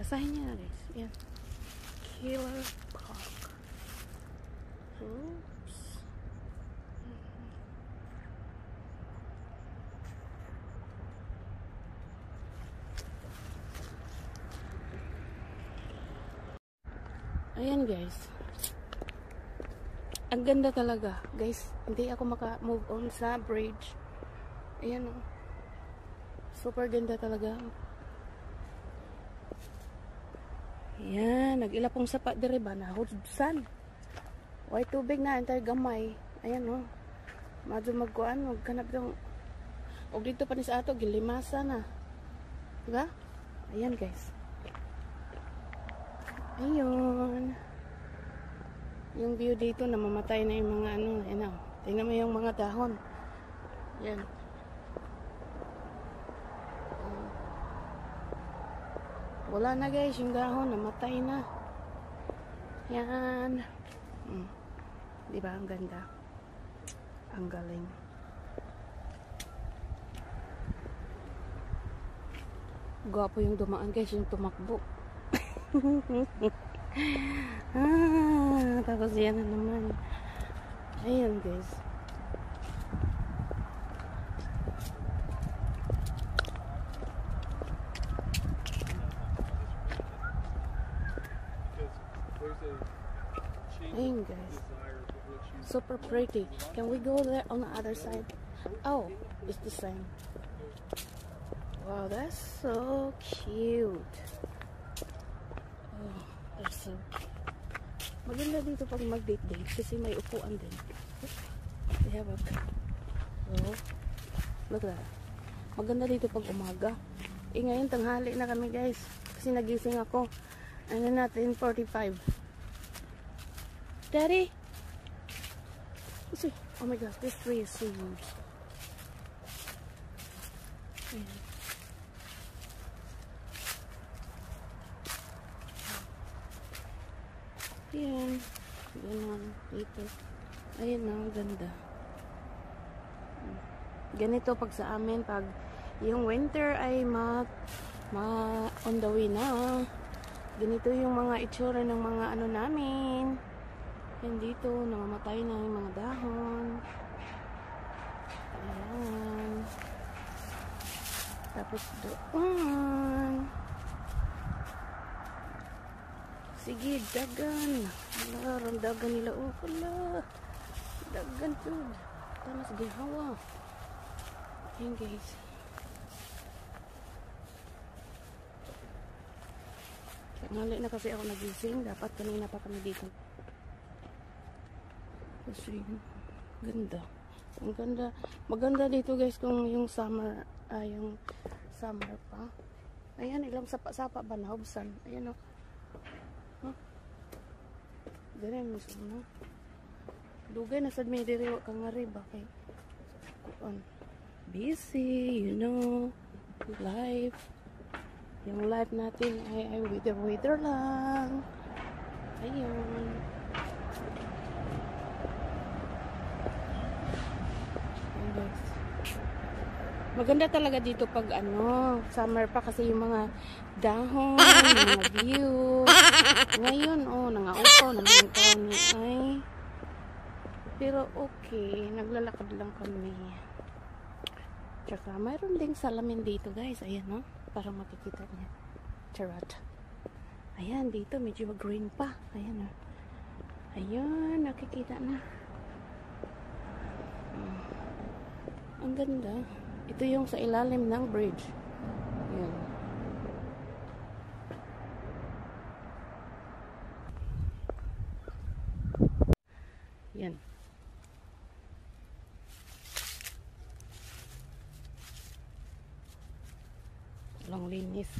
Basahin niya na guys. Yan. Killer Park. Oops. Ayan guys. Ang ganda talaga. Guys, hindi ako maka-move on sa bridge. Ayan o. Super ganda talaga. Ayan. Nag-ilapong sapa dire ba? Nahudsan. Way tubig na. Entire gamay. Ayan o. Madyo magkuhan. Magkanap yung o dito pa ni sa ato. Gilimasa na. Diba? Ayan guys. Ayun. Yung view dito, namamatay na yung mga ano. Ayan o. Tingnan mo yung mga dahon. Ayan. Wala na guys, yung dahon, namatay na. Yan. Diba, ang ganda. Ang galing. Gwapo yung dumaan guys, yung tumakbo. Tapos yan na naman. Ayan guys. Ayan guys. Super pretty. Can we go there on the other side? Oh, it's the same. Wow, that's so cute. Oh, that's so cute. Maganda dito pag mag-date-date kasi may upuan din. They have a... Oh, look at that. Maganda dito pag umaga. Eh ngayon tanghali na kami guys. Kasi nagising ako. Ano natin, 45. Daddy? See, oh my gosh, this tree is so huge. Ayan. Ayan. Ganon. Dito. Ayan na, ang ganda. Ganito pag sa amin, pag yung winter ay on the way na. Ganito yung mga itsura ng mga ano namin. Yan dito, namamatay na yung mga dahon. Ayan. Tapos doon. Sige, dagan. Alarang dagan nila. Oh, pala. Dagan po. Tamas gihawa. Ayan guys. Ngali na kasi ako nagising. Dapat kanina pa kami dito. Kasi ganda. Ang ganda. Maganda dito guys kung yung summer. Yung summer pa. Ayan, ilang sapa-sapa ba na hubsan. Ayan o. Ganyan mo na. Dugay na sad may diriwa kang nga riba kay kuan. Busy, you know. Life. Yung life natin ay wither lang. Ayun. Ayun guys. Maganda talaga dito pag ano, summer pa kasi yung mga dahon, yung mga view. Ngayon, oh, nangaupaw naman yung taon niya ay. Pero okay, naglalakad lang kami. Tsaka mayroon ding salamin dito guys. Ayan no, para makikita niya. Charot. Ayan, dito medyo green pa. Ayan no. Ayan, nakikita na. Ang ganda. Ito yung sa ilalim ng bridge. Ayan. Yan. Walang linis.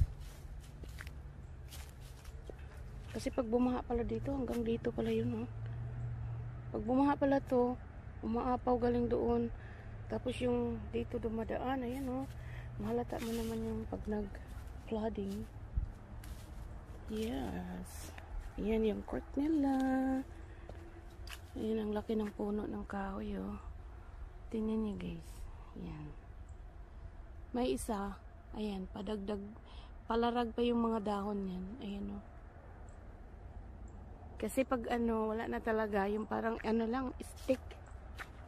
Kasi pag bumaha pala dito, hanggang dito pala yun, oh. Pag bumaha pala to, umaapaw galing doon. Tapos yung dito dumadaan, ayan, oh. Mahalata mo naman yung pag nag-flooding. Yes. Ayan yung court nila. Ayan ang laki ng puno ng kahoy, oh. Tingnan niyo guys. Ayan. May isa, ayan, Palarag pa yung mga dahon yan. Ayan o. Kasi pag ano, wala na talaga. Yung parang ano lang, stick.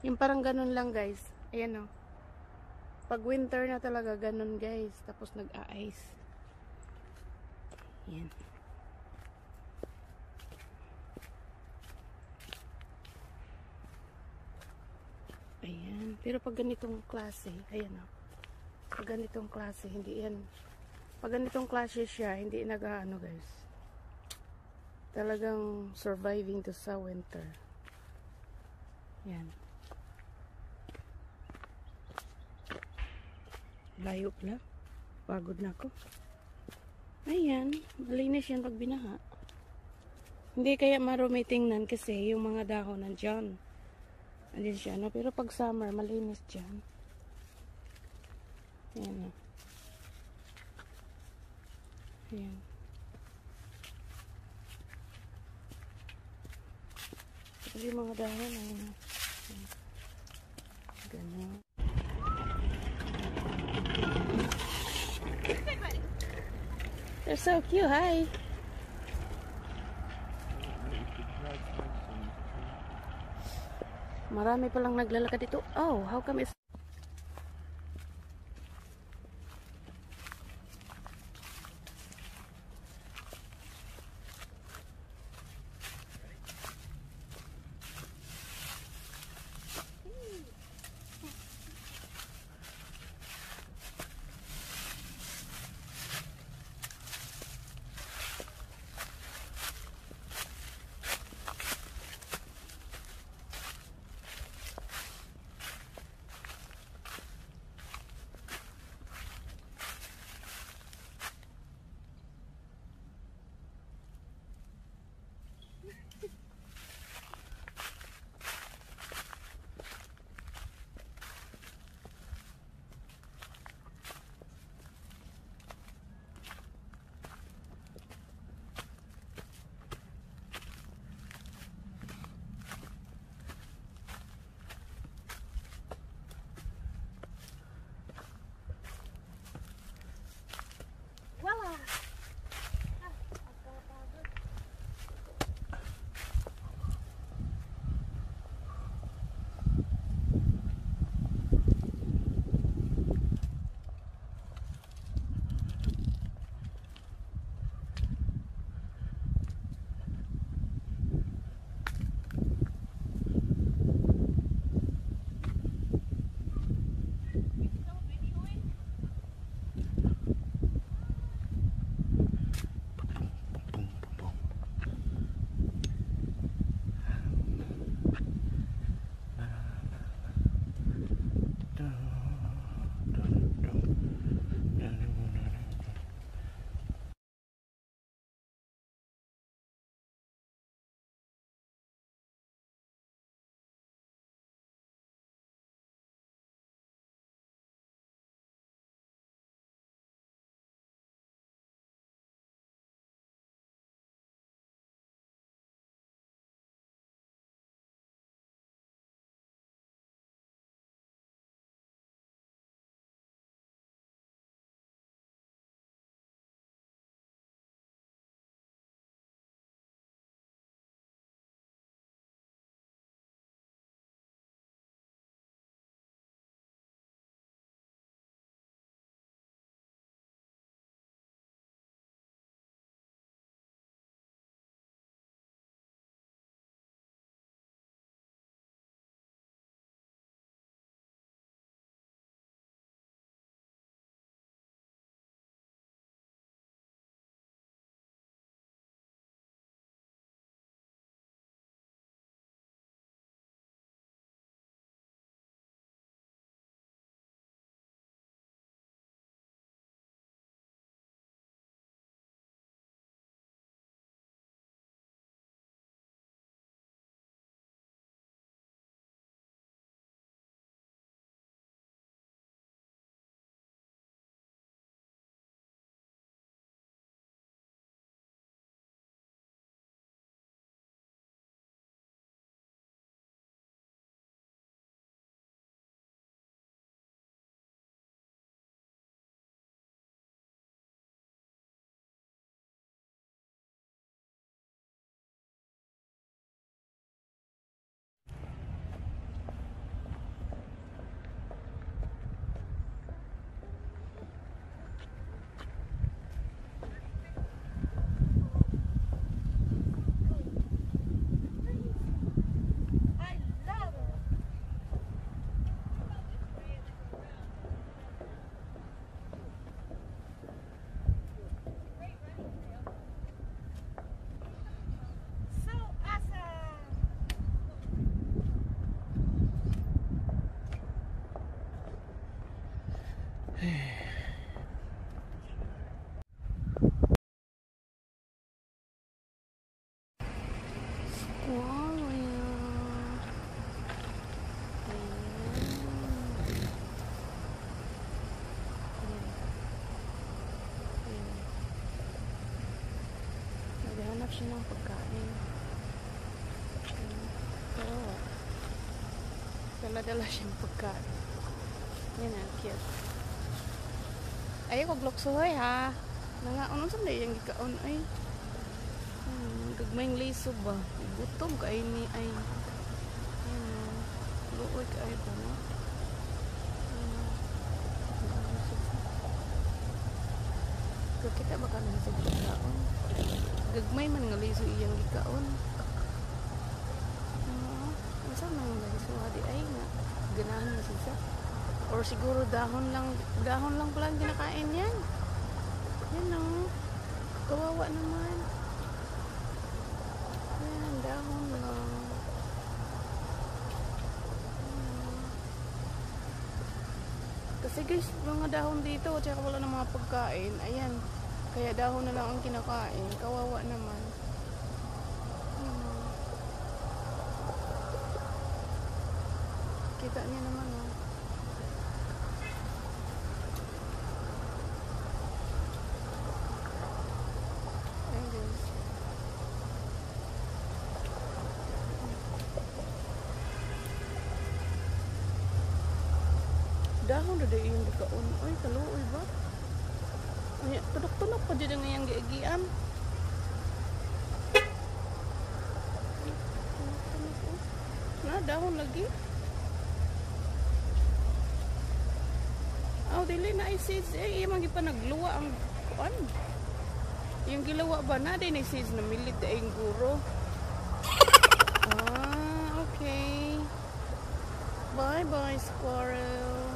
Yung parang ganun lang guys. Ayan o. Pag winter na talaga, ganun guys. Tapos nag-a-ice. Ayan. Ayan. Pero pag ganitong klase, ayan o. Pag ganitong klase, hindi yan. Pag ganitong klase siya, hindi nag-ano guys. Talagang surviving to sa winter. Yan. Layo pala. Pagod na ako. Ayan. Malinis yan pag binaha. Hindi kaya marumi tingnan kasi yung mga dahon nandyan. Andyan siya, no? Pero pag summer, malinis dyan. Ayan na. Ayan. Ito yung mga dahon. Ayan. Ganun. They're so cute. Hi. Marami palang naglalakad dito. Oh, how come it's... naghahanap siya ng pagkain. Kawawa. Dala-dala siyang pagkain. Yan na, cute. Ay, kog loksoy ha. Nangaon sa na yung gikaon ay. Gagmayng liso ba? Gutom ka ay ni ay. Luoy ka ay ba no? Kita ba ka na sa gikaon? Gagmay man nga liso iyang gikaon. Asa man nga liso di ay nga ganahan na siya. Or siguro dahon lang pala ang kinakain yan. Yan o. Kawawa naman. Yan, dahon lang. Kasi guys, mga dahon dito, tsaka wala ng mga pagkain. Ayan. Kaya dahon na lang ang kinakain. Kawawa naman. Kita niya naman o. Dahon na dahil yung dikaon. Ay, kaluoy ba? Ay, tunok-tunok pa dyan ngayang giagian. Na, dahon lagi. Oh, dili na i-seeds. Eh, yung mga pa nagluwa ang kuan. Yung gilawa ba na, din i-seeds na milit dahil yung guro. Ah, okay. Bye-bye, squirrel.